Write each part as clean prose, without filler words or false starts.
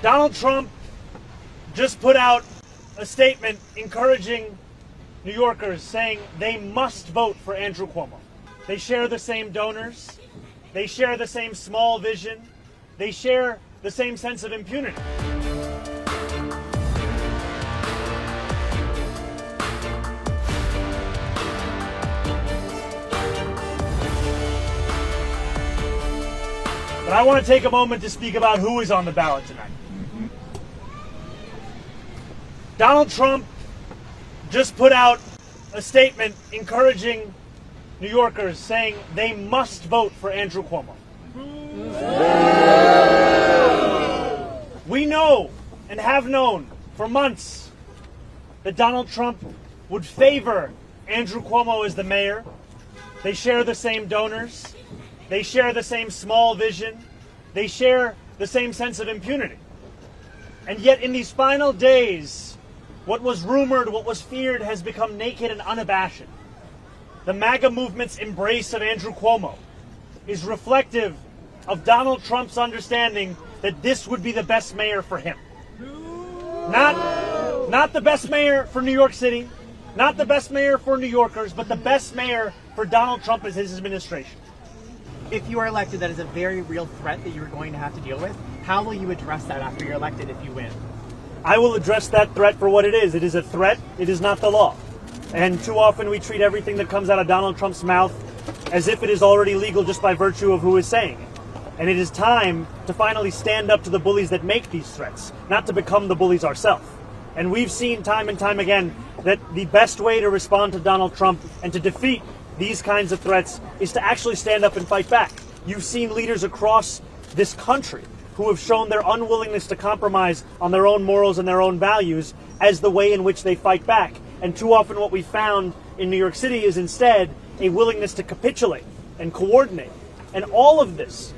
Donald Trump just put out a statement encouraging New Yorkers, saying they must vote for Andrew Cuomo. They share the same donors. They share the same small vision. They share the same sense of impunity. But I want to take a moment to speak about who is on the ballot tonight. Donald Trump just put out a statement encouraging New Yorkers, saying they must vote for Andrew Cuomo. We know and have known for months that Donald Trump would favor Andrew Cuomo as the mayor. They share the same donors. They share the same small vision. They share the same sense of impunity. And yet in these final days, what was rumored, what was feared, has become naked and unabashed. The MAGA movement's embrace of Andrew Cuomo is reflective of Donald Trump's understanding that this would be the best mayor for him. Not the best mayor for New York City, not the best mayor for New Yorkers, but the best mayor for Donald Trump and his administration. If you are elected, that is a very real threat that you're going to have to deal with. How will you address that after you're elected if you win? I will address that threat for what it is. It is a threat. It is not the law. And too often we treat everything that comes out of Donald Trump's mouth as if it is already legal just by virtue of who is saying it. And it is time to finally stand up to the bullies that make these threats, not to become the bullies ourselves. And we've seen time and time again that the best way to respond to Donald Trump and to defeat these kinds of threats is to actually stand up and fight back. You've seen leaders across this country who have shown their unwillingness to compromise on their own morals and their own values as the way in which they fight back. And too often what we found in New York City is instead a willingness to capitulate and coordinate. And all of this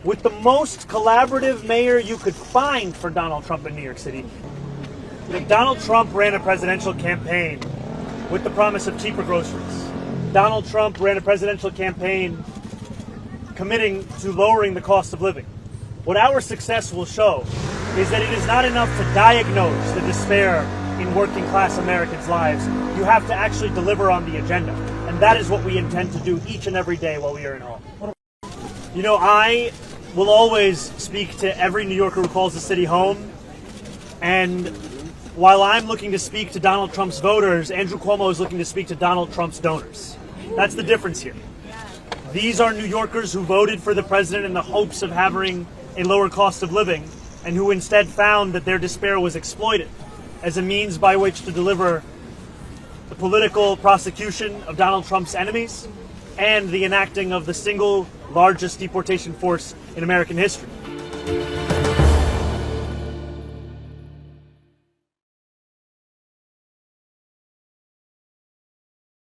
with the most collaborative mayor you could find for Donald Trump in New York City. Donald Trump ran a presidential campaign with the promise of cheaper groceries. Donald Trump ran a presidential campaign committing to lowering the cost of living. What our success will show is that it is not enough to diagnose the despair in working class Americans' lives. You have to actually deliver on the agenda. And that is what we intend to do each and every day while we are in home. You know, I will always speak to every New Yorker who calls the city home. And while I'm looking to speak to Donald Trump's voters, Andrew Cuomo is looking to speak to Donald Trump's donors. That's the difference here. These are New Yorkers who voted for the president in the hopes of having a lower cost of living and who instead found that their despair was exploited as a means by which to deliver the political prosecution of Donald Trump's enemies and the enacting of the single largest deportation force in American history.